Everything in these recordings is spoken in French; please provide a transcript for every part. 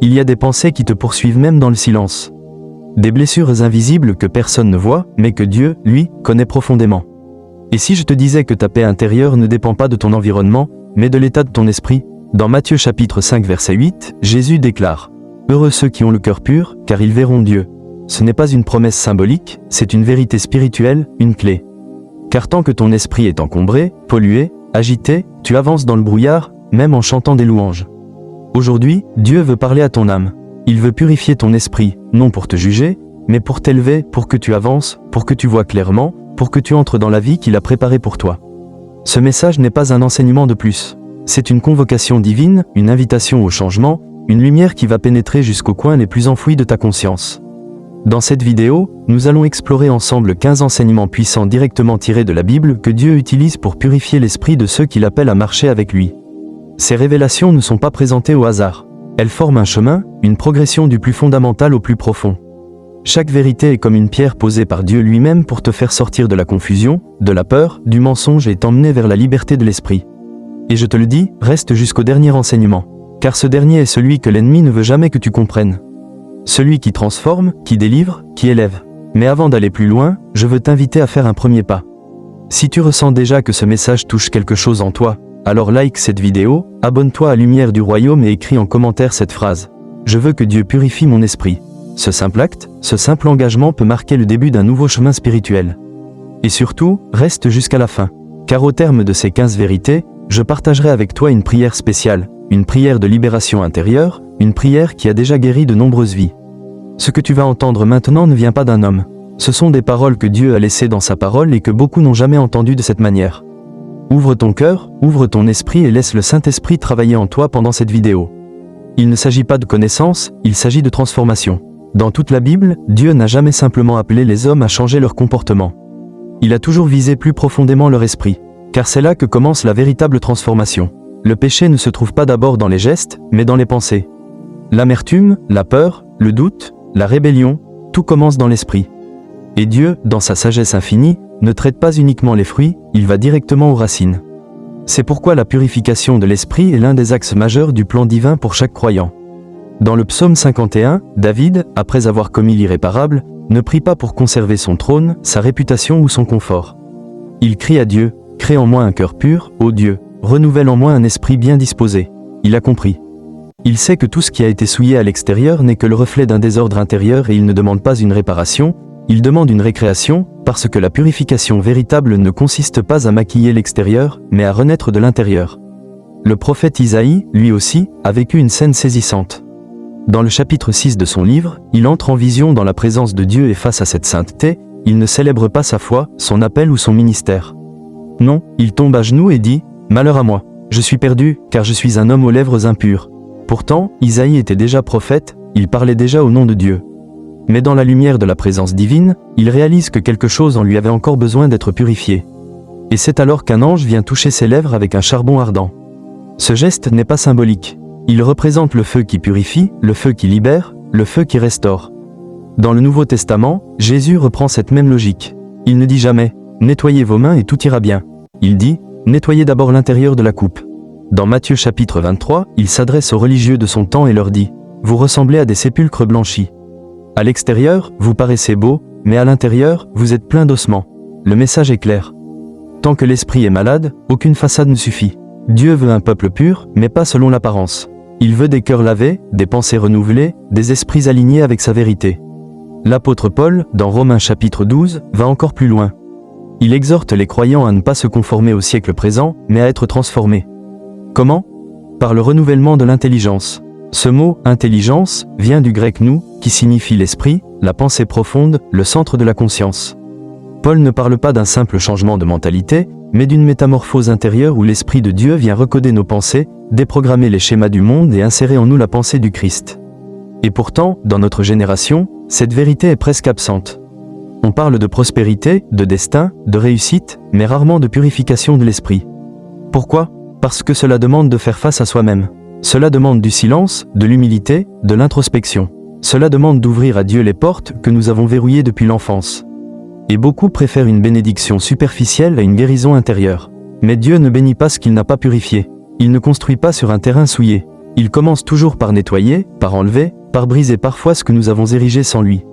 Il y a des pensées qui te poursuivent même dans le silence. Des blessures invisibles que personne ne voit, mais que Dieu, lui, connaît profondément. Et si je te disais que ta paix intérieure ne dépend pas de ton environnement, mais de l'état de ton esprit? Dans Matthieu chapitre 5 verset 8, Jésus déclare « Heureux ceux qui ont le cœur pur, car ils verront Dieu ». Ce n'est pas une promesse symbolique, c'est une vérité spirituelle, une clé. Car tant que ton esprit est encombré, pollué, agité, tu avances dans le brouillard, même en chantant des louanges. Aujourd'hui, Dieu veut parler à ton âme. Il veut purifier ton esprit, non pour te juger, mais pour t'élever, pour que tu avances, pour que tu vois clairement, pour que tu entres dans la vie qu'il a préparée pour toi. Ce message n'est pas un enseignement de plus. C'est une convocation divine, une invitation au changement, une lumière qui va pénétrer jusqu'aux coins les plus enfouis de ta conscience. Dans cette vidéo, nous allons explorer ensemble 15 enseignements puissants directement tirés de la Bible que Dieu utilise pour purifier l'esprit de ceux qui l'appellent à marcher avec lui. Ces révélations ne sont pas présentées au hasard. Elles forment un chemin, une progression du plus fondamental au plus profond. Chaque vérité est comme une pierre posée par Dieu lui-même pour te faire sortir de la confusion, de la peur, du mensonge et t'emmener vers la liberté de l'esprit. Et je te le dis, reste jusqu'au dernier enseignement. Car ce dernier est celui que l'ennemi ne veut jamais que tu comprennes. Celui qui transforme, qui délivre, qui élève. Mais avant d'aller plus loin, je veux t'inviter à faire un premier pas. Si tu ressens déjà que ce message touche quelque chose en toi, alors like cette vidéo, abonne-toi à Lumière du Royaume et écris en commentaire cette phrase. Je veux que Dieu purifie mon esprit. Ce simple acte, ce simple engagement peut marquer le début d'un nouveau chemin spirituel. Et surtout, reste jusqu'à la fin. Car au terme de ces 15 vérités, je partagerai avec toi une prière spéciale, une prière de libération intérieure, une prière qui a déjà guéri de nombreuses vies. Ce que tu vas entendre maintenant ne vient pas d'un homme. Ce sont des paroles que Dieu a laissées dans sa parole et que beaucoup n'ont jamais entendues de cette manière. Ouvre ton cœur, ouvre ton esprit et laisse le Saint-Esprit travailler en toi pendant cette vidéo. Il ne s'agit pas de connaissance, il s'agit de transformation. Dans toute la Bible, Dieu n'a jamais simplement appelé les hommes à changer leur comportement. Il a toujours visé plus profondément leur esprit. Car c'est là que commence la véritable transformation. Le péché ne se trouve pas d'abord dans les gestes, mais dans les pensées. L'amertume, la peur, le doute, la rébellion, tout commence dans l'esprit. Et Dieu, dans sa sagesse infinie, ne traite pas uniquement les fruits, il va directement aux racines. C'est pourquoi la purification de l'esprit est l'un des axes majeurs du plan divin pour chaque croyant. Dans le psaume 51, David, après avoir commis l'irréparable, ne prie pas pour conserver son trône, sa réputation ou son confort. Il crie à Dieu, « Crée en moi un cœur pur, ô Dieu, renouvelle en moi un esprit bien disposé. » Il a compris. Il sait que tout ce qui a été souillé à l'extérieur n'est que le reflet d'un désordre intérieur et il ne demande pas une réparation, il demande une récréation, parce que la purification véritable ne consiste pas à maquiller l'extérieur, mais à renaître de l'intérieur. Le prophète Isaïe, lui aussi, a vécu une scène saisissante. Dans le chapitre 6 de son livre, il entre en vision dans la présence de Dieu et face à cette sainteté, il ne célèbre pas sa foi, son appel ou son ministère. Non, il tombe à genoux et dit « Malheur à moi, je suis perdu, car je suis un homme aux lèvres impures. » Pourtant, Isaïe était déjà prophète, il parlait déjà au nom de Dieu. Mais dans la lumière de la présence divine, il réalise que quelque chose en lui avait encore besoin d'être purifié. Et c'est alors qu'un ange vient toucher ses lèvres avec un charbon ardent. Ce geste n'est pas symbolique. Il représente le feu qui purifie, le feu qui libère, le feu qui restaure. Dans le Nouveau Testament, Jésus reprend cette même logique. Il ne dit jamais « Nettoyez vos mains et tout ira bien ». Il dit « Nettoyez d'abord l'intérieur de la coupe ». Dans Matthieu chapitre 23, il s'adresse aux religieux de son temps et leur dit « Vous ressemblez à des sépulcres blanchis. À l'extérieur, vous paraissez beaux, mais à l'intérieur, vous êtes plein d'ossements. » Le message est clair. Tant que l'esprit est malade, aucune façade ne suffit. Dieu veut un peuple pur, mais pas selon l'apparence. Il veut des cœurs lavés, des pensées renouvelées, des esprits alignés avec sa vérité. L'apôtre Paul, dans Romains chapitre 12, va encore plus loin. Il exhorte les croyants à ne pas se conformer au siècle présent, mais à être transformés. Comment? Par le renouvellement de l'intelligence. Ce mot « intelligence » vient du grec « nous », qui signifie l'esprit, la pensée profonde, le centre de la conscience. Paul ne parle pas d'un simple changement de mentalité, mais d'une métamorphose intérieure où l'Esprit de Dieu vient recoder nos pensées, déprogrammer les schémas du monde et insérer en nous la pensée du Christ. Et pourtant, dans notre génération, cette vérité est presque absente. On parle de prospérité, de destin, de réussite, mais rarement de purification de l'esprit. Pourquoi? Parce que cela demande de faire face à soi-même. Cela demande du silence, de l'humilité, de l'introspection. Cela demande d'ouvrir à Dieu les portes que nous avons verrouillées depuis l'enfance. Et beaucoup préfèrent une bénédiction superficielle à une guérison intérieure. Mais Dieu ne bénit pas ce qu'il n'a pas purifié. Il ne construit pas sur un terrain souillé. Il commence toujours par nettoyer, par enlever, par briser parfois ce que nous avons érigé sans lui.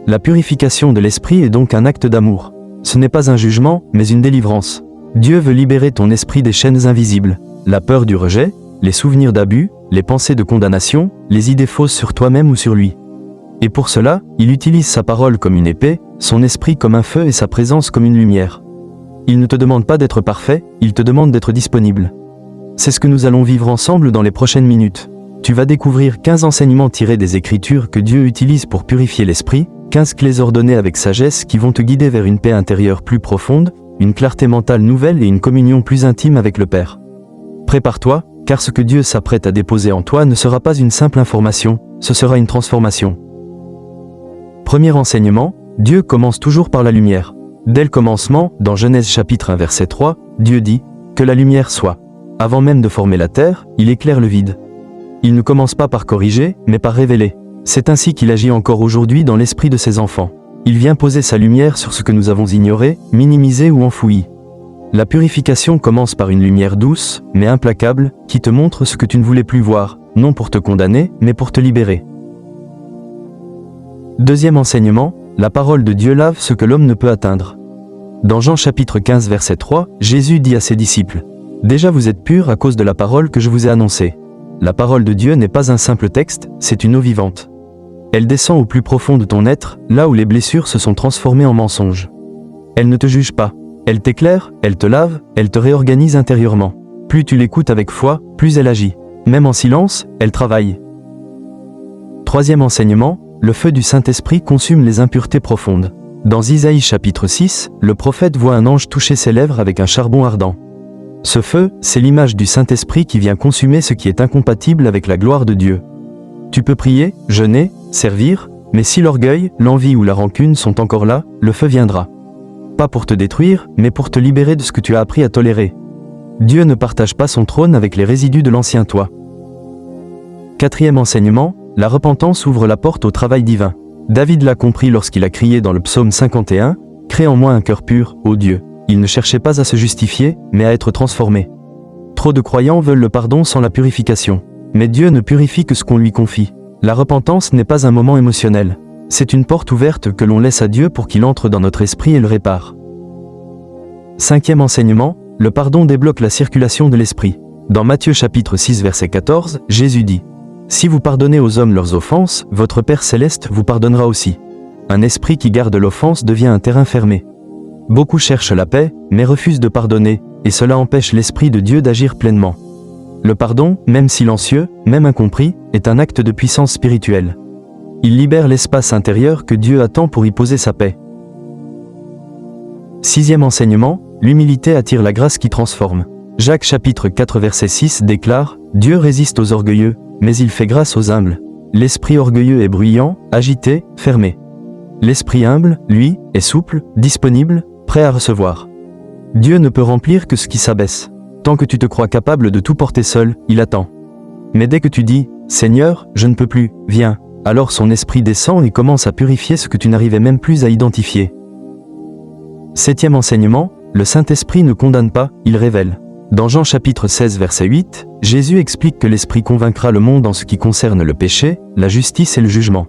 La purification de l'esprit est donc un acte d'amour. Ce n'est pas un jugement, mais une délivrance. Dieu veut libérer ton esprit des chaînes invisibles, la peur du rejet, les souvenirs d'abus, les pensées de condamnation, les idées fausses sur toi-même ou sur lui. Et pour cela, il utilise sa parole comme une épée, son esprit comme un feu et sa présence comme une lumière. Il ne te demande pas d'être parfait, il te demande d'être disponible. C'est ce que nous allons vivre ensemble dans les prochaines minutes. Tu vas découvrir 15 enseignements tirés des Écritures que Dieu utilise pour purifier l'esprit, 15 clés ordonnées avec sagesse qui vont te guider vers une paix intérieure plus profonde, une clarté mentale nouvelle et une communion plus intime avec le Père. Prépare-toi, car ce que Dieu s'apprête à déposer en toi ne sera pas une simple information, ce sera une transformation. Premier enseignement, Dieu commence toujours par la lumière. Dès le commencement, dans Genèse chapitre 1 verset 3, Dieu dit « Que la lumière soit ». Avant même de former la terre, il éclaire le vide. Il ne commence pas par corriger, mais par révéler. C'est ainsi qu'il agit encore aujourd'hui dans l'esprit de ses enfants. Il vient poser sa lumière sur ce que nous avons ignoré, minimisé ou enfoui. La purification commence par une lumière douce, mais implacable, qui te montre ce que tu ne voulais plus voir, non pour te condamner, mais pour te libérer. Deuxième enseignement, la parole de Dieu lave ce que l'homme ne peut atteindre. Dans Jean chapitre 15 verset 3, Jésus dit à ses disciples « Déjà vous êtes purs à cause de la parole que je vous ai annoncée. » La parole de Dieu n'est pas un simple texte, c'est une eau vivante. Elle descend au plus profond de ton être, là où les blessures se sont transformées en mensonges. Elle ne te juge pas. Elle t'éclaire, elle te lave, elle te réorganise intérieurement. Plus tu l'écoutes avec foi, plus elle agit. Même en silence, elle travaille. Troisième enseignement, le feu du Saint-Esprit consume les impuretés profondes. Dans Isaïe chapitre 6, le prophète voit un ange toucher ses lèvres avec un charbon ardent. Ce feu, c'est l'image du Saint-Esprit qui vient consumer ce qui est incompatible avec la gloire de Dieu. Tu peux prier, jeûner, servir, mais si l'orgueil, l'envie ou la rancune sont encore là, le feu viendra. Pas pour te détruire, mais pour te libérer de ce que tu as appris à tolérer. Dieu ne partage pas son trône avec les résidus de l'ancien toi. Quatrième enseignement, la repentance ouvre la porte au travail divin. David l'a compris lorsqu'il a crié dans le psaume 51, « Crée en moi un cœur pur, ô Dieu ». Il ne cherchait pas à se justifier, mais à être transformé. Trop de croyants veulent le pardon sans la purification. Mais Dieu ne purifie que ce qu'on lui confie. La repentance n'est pas un moment émotionnel. C'est une porte ouverte que l'on laisse à Dieu pour qu'il entre dans notre esprit et le répare. Cinquième enseignement, le pardon débloque la circulation de l'esprit. Dans Matthieu chapitre 6 verset 14, Jésus dit « Si vous pardonnez aux hommes leurs offenses, votre Père céleste vous pardonnera aussi. » Un esprit qui garde l'offense devient un terrain fermé. Beaucoup cherchent la paix, mais refusent de pardonner, et cela empêche l'Esprit de Dieu d'agir pleinement. Le pardon, même silencieux, même incompris, est un acte de puissance spirituelle. Il libère l'espace intérieur que Dieu attend pour y poser sa paix. Sixième enseignement, l'humilité attire la grâce qui transforme. Jacques chapitre 4 verset 6 déclare « Dieu résiste aux orgueilleux, mais il fait grâce aux humbles. L'esprit orgueilleux est bruyant, agité, fermé. L'esprit humble, lui, est souple, disponible, prêt à recevoir. Dieu ne peut remplir que ce qui s'abaisse. Tant que tu te crois capable de tout porter seul, il attend. Mais dès que tu dis « Seigneur, je ne peux plus, viens », alors son esprit descend et commence à purifier ce que tu n'arrivais même plus à identifier. Septième enseignement, le Saint-Esprit ne condamne pas, il révèle. Dans Jean chapitre 16 verset 8, Jésus explique que l'Esprit convaincra le monde en ce qui concerne le péché, la justice et le jugement.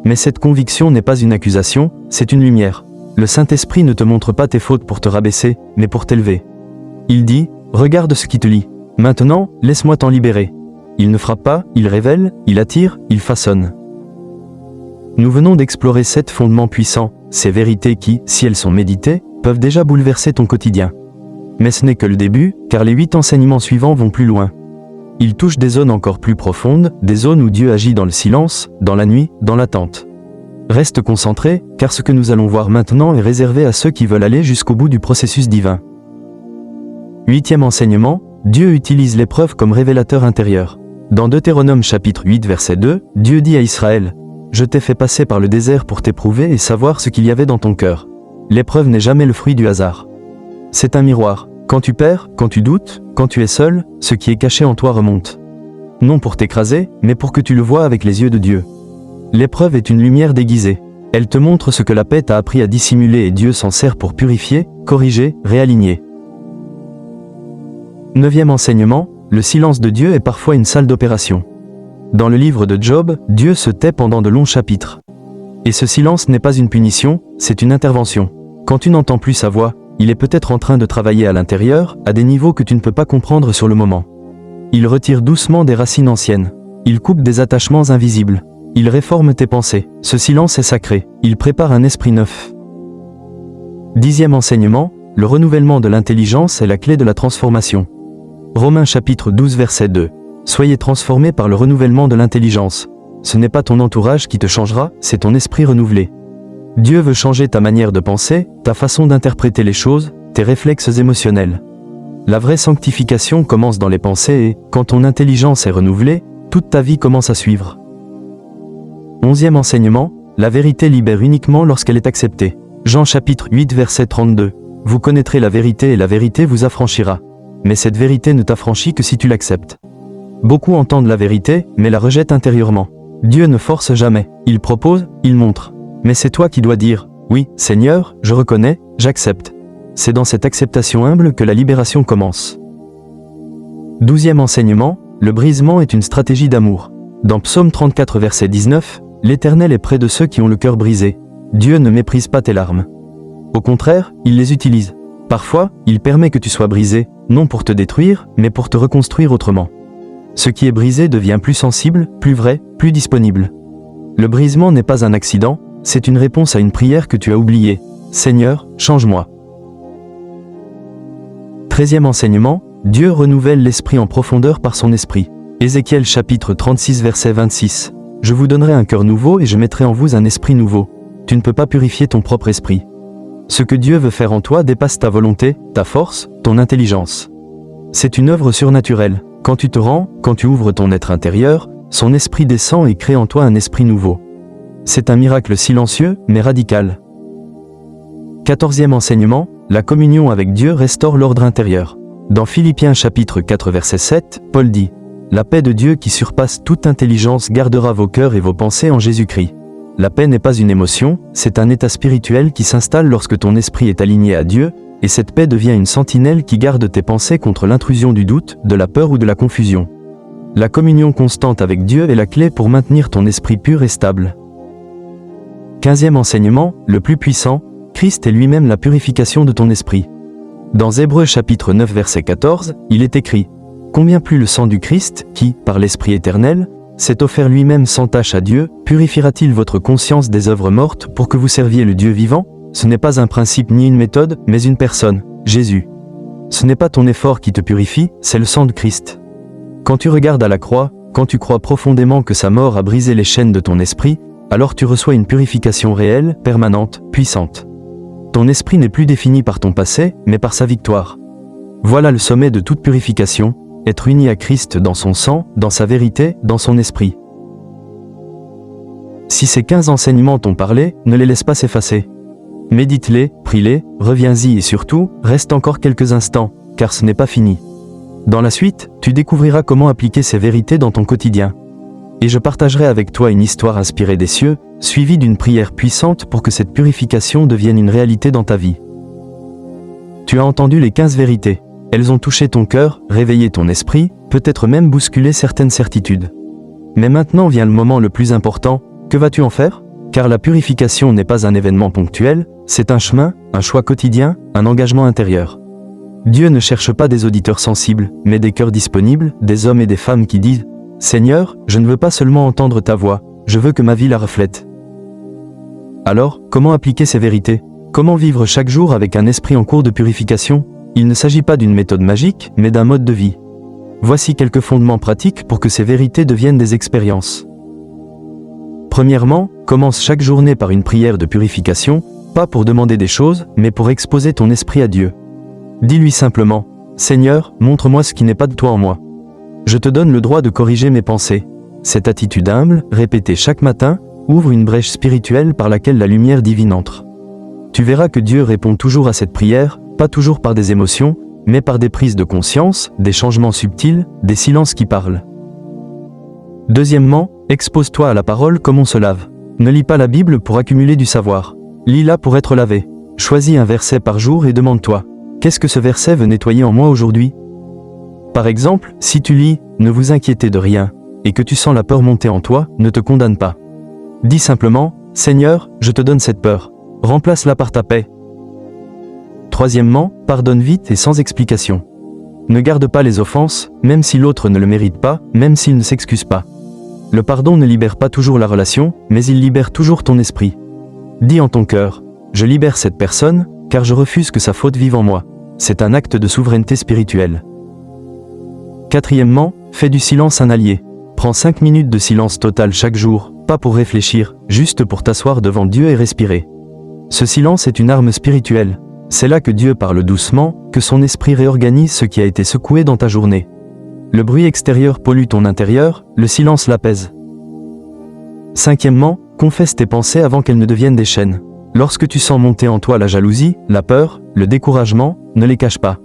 Mais cette conviction n'est pas une accusation, c'est une lumière. Le Saint-Esprit ne te montre pas tes fautes pour te rabaisser, mais pour t'élever. Il dit « Regarde ce qui te lie. Maintenant, laisse-moi t'en libérer. » Il ne frappe pas, il révèle, il attire, il façonne. Nous venons d'explorer 7 fondements puissants, ces vérités qui, si elles sont méditées, peuvent déjà bouleverser ton quotidien. Mais ce n'est que le début, car les 8 enseignements suivants vont plus loin. Ils touchent des zones encore plus profondes, des zones où Dieu agit dans le silence, dans la nuit, dans l'attente. Reste concentré, car ce que nous allons voir maintenant est réservé à ceux qui veulent aller jusqu'au bout du processus divin. Huitième enseignement, Dieu utilise l'épreuve comme révélateur intérieur. Dans Deutéronome chapitre 8 verset 2, Dieu dit à Israël « Je t'ai fait passer par le désert pour t'éprouver et savoir ce qu'il y avait dans ton cœur. » L'épreuve n'est jamais le fruit du hasard. C'est un miroir. Quand tu perds, quand tu doutes, quand tu es seul, ce qui est caché en toi remonte. Non pour t'écraser, mais pour que tu le vois avec les yeux de Dieu. L'épreuve est une lumière déguisée. Elle te montre ce que la paix t'a appris à dissimuler et Dieu s'en sert pour purifier, corriger, réaligner. Neuvième enseignement, le silence de Dieu est parfois une salle d'opération. Dans le livre de Job, Dieu se tait pendant de longs chapitres. Et ce silence n'est pas une punition, c'est une intervention. Quand tu n'entends plus sa voix, il est peut-être en train de travailler à l'intérieur, à des niveaux que tu ne peux pas comprendre sur le moment. Il retire doucement des racines anciennes. Il coupe des attachements invisibles. Il réforme tes pensées. Ce silence est sacré. Il prépare un esprit neuf. 10e enseignement, le renouvellement de l'intelligence est la clé de la transformation. Romains chapitre 12 verset 2. Soyez transformés par le renouvellement de l'intelligence. Ce n'est pas ton entourage qui te changera, c'est ton esprit renouvelé. Dieu veut changer ta manière de penser, ta façon d'interpréter les choses, tes réflexes émotionnels. La vraie sanctification commence dans les pensées et, quand ton intelligence est renouvelée, toute ta vie commence à suivre. 11e enseignement, la vérité libère uniquement lorsqu'elle est acceptée. Jean chapitre 8 verset 32. Vous connaîtrez la vérité et la vérité vous affranchira. Mais cette vérité ne t'affranchit que si tu l'acceptes. Beaucoup entendent la vérité, mais la rejettent intérieurement. Dieu ne force jamais, il propose, il montre. Mais c'est toi qui dois dire, oui, Seigneur, je reconnais, j'accepte. C'est dans cette acceptation humble que la libération commence. 12e enseignement, le brisement est une stratégie d'amour. Dans Psaume 34 verset 19, l'Éternel est près de ceux qui ont le cœur brisé. Dieu ne méprise pas tes larmes. Au contraire, il les utilise. Parfois, il permet que tu sois brisé, non pour te détruire, mais pour te reconstruire autrement. Ce qui est brisé devient plus sensible, plus vrai, plus disponible. Le brisement n'est pas un accident, c'est une réponse à une prière que tu as oubliée. Seigneur, change-moi. 13e enseignement, Dieu renouvelle l'esprit en profondeur par son esprit. Ézéchiel chapitre 36 verset 26. Je vous donnerai un cœur nouveau et je mettrai en vous un esprit nouveau. Tu ne peux pas purifier ton propre esprit. Ce que Dieu veut faire en toi dépasse ta volonté, ta force, ton intelligence. C'est une œuvre surnaturelle. Quand tu te rends, quand tu ouvres ton être intérieur, son esprit descend et crée en toi un esprit nouveau. C'est un miracle silencieux, mais radical. 14e enseignement, la communion avec Dieu restaure l'ordre intérieur. Dans Philippiens chapitre 4 verset 7, Paul dit « La paix de Dieu qui surpasse toute intelligence gardera vos cœurs et vos pensées en Jésus-Christ. » La paix n'est pas une émotion, c'est un état spirituel qui s'installe lorsque ton esprit est aligné à Dieu, et cette paix devient une sentinelle qui garde tes pensées contre l'intrusion du doute, de la peur ou de la confusion. La communion constante avec Dieu est la clé pour maintenir ton esprit pur et stable. 15e enseignement, le plus puissant, Christ est lui-même la purification de ton esprit. Dans Hébreux chapitre 9 verset 14, il est écrit « Combien plus le sang du Christ, qui, par l'Esprit éternel, s'est offert lui-même sans tache à Dieu, purifiera-t-il votre conscience des œuvres mortes pour que vous serviez le Dieu vivant ?» Ce n'est pas un principe ni une méthode, mais une personne, Jésus. Ce n'est pas ton effort qui te purifie, c'est le sang de Christ. Quand tu regardes à la croix, quand tu crois profondément que sa mort a brisé les chaînes de ton esprit, alors tu reçois une purification réelle, permanente, puissante. Ton esprit n'est plus défini par ton passé, mais par sa victoire. Voilà le sommet de toute purification, être uni à Christ dans son sang, dans sa vérité, dans son esprit. Si ces 15 enseignements t'ont parlé, ne les laisse pas s'effacer. Médite-les, prie-les, reviens-y et surtout, reste encore quelques instants, car ce n'est pas fini. Dans la suite, tu découvriras comment appliquer ces vérités dans ton quotidien. Et je partagerai avec toi une histoire inspirée des cieux, suivie d'une prière puissante pour que cette purification devienne une réalité dans ta vie. Tu as entendu les 15 vérités. Elles ont touché ton cœur, réveillé ton esprit, peut-être même bousculé certaines certitudes. Mais maintenant vient le moment le plus important, que vas-tu en faire ? Car la purification n'est pas un événement ponctuel, c'est un chemin, un choix quotidien, un engagement intérieur. Dieu ne cherche pas des auditeurs sensibles, mais des cœurs disponibles, des hommes et des femmes qui disent « Seigneur, je ne veux pas seulement entendre ta voix, je veux que ma vie la reflète. » Alors, comment appliquer ces vérités ? Comment vivre chaque jour avec un esprit en cours de purification ? Il ne s'agit pas d'une méthode magique, mais d'un mode de vie. Voici quelques fondements pratiques pour que ces vérités deviennent des expériences. Premièrement, commence chaque journée par une prière de purification, pas pour demander des choses, mais pour exposer ton esprit à Dieu. Dis-lui simplement « Seigneur, montre-moi ce qui n'est pas de toi en moi. Je te donne le droit de corriger mes pensées. » Cette attitude humble, répétée chaque matin, ouvre une brèche spirituelle par laquelle la lumière divine entre. Tu verras que Dieu répond toujours à cette prière, pas toujours par des émotions, mais par des prises de conscience, des changements subtils, des silences qui parlent. Deuxièmement, expose-toi à la parole comme on se lave. Ne lis pas la Bible pour accumuler du savoir. Lis-la pour être lavé. Choisis un verset par jour et demande-toi « Qu'est-ce que ce verset veut nettoyer en moi aujourd'hui ?» Par exemple, si tu lis « Ne vous inquiétez de rien » et que tu sens la peur monter en toi, ne te condamne pas. Dis simplement « Seigneur, je te donne cette peur. Remplace-la par ta paix. » Troisièmement, pardonne vite et sans explication. Ne garde pas les offenses, même si l'autre ne le mérite pas, même s'il ne s'excuse pas. Le pardon ne libère pas toujours la relation, mais il libère toujours ton esprit. Dis en ton cœur « Je libère cette personne, car je refuse que sa faute vive en moi. » C'est un acte de souveraineté spirituelle. Quatrièmement, fais du silence un allié. Prends 5 minutes de silence total chaque jour, pas pour réfléchir, juste pour t'asseoir devant Dieu et respirer. Ce silence est une arme spirituelle. C'est là que Dieu parle doucement, que son esprit réorganise ce qui a été secoué dans ta journée. Le bruit extérieur pollue ton intérieur, le silence l'apaise. Cinquièmement, confesse tes pensées avant qu'elles ne deviennent des chaînes. Lorsque tu sens monter en toi la jalousie, la peur, le découragement, ne les cache pas.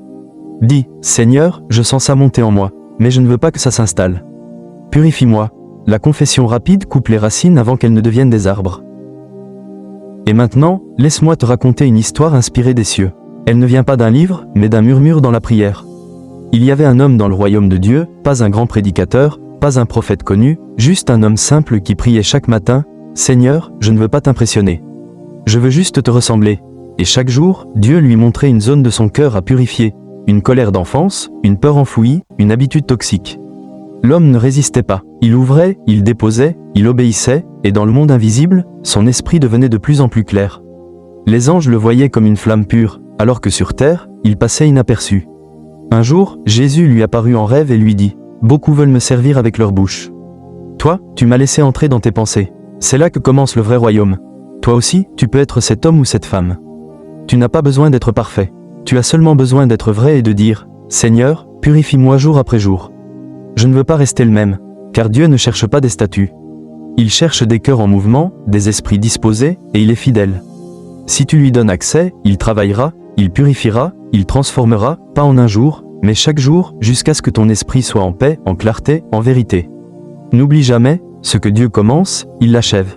Dis, Seigneur, je sens ça monter en moi, mais je ne veux pas que ça s'installe. Purifie-moi. La confession rapide coupe les racines avant qu'elles ne deviennent des arbres. Et maintenant, laisse-moi te raconter une histoire inspirée des cieux. Elle ne vient pas d'un livre, mais d'un murmure dans la prière. Il y avait un homme dans le royaume de Dieu, pas un grand prédicateur, pas un prophète connu, juste un homme simple qui priait chaque matin, « Seigneur, je ne veux pas t'impressionner. Je veux juste te ressembler. » Et chaque jour, Dieu lui montrait une zone de son cœur à purifier, une colère d'enfance, une peur enfouie, une habitude toxique. L'homme ne résistait pas. Il ouvrait, il déposait, il obéissait, et dans le monde invisible, son esprit devenait de plus en plus clair. Les anges le voyaient comme une flamme pure, alors que sur terre, il passait inaperçu. Un jour, Jésus lui apparut en rêve et lui dit « Beaucoup veulent me servir avec leur bouche. Toi, tu m'as laissé entrer dans tes pensées. C'est là que commence le vrai royaume. Toi aussi, tu peux être cet homme ou cette femme. Tu n'as pas besoin d'être parfait. Tu as seulement besoin d'être vrai et de dire « Seigneur, purifie-moi jour après jour. Je ne veux pas rester le même, car Dieu ne cherche pas des statues. Il cherche des cœurs en mouvement, des esprits disposés, et il est fidèle. Si tu lui donnes accès, il travaillera, il purifiera, il transformera, pas en un jour, mais chaque jour, jusqu'à ce que ton esprit soit en paix, en clarté, en vérité. N'oublie jamais, ce que Dieu commence, il l'achève.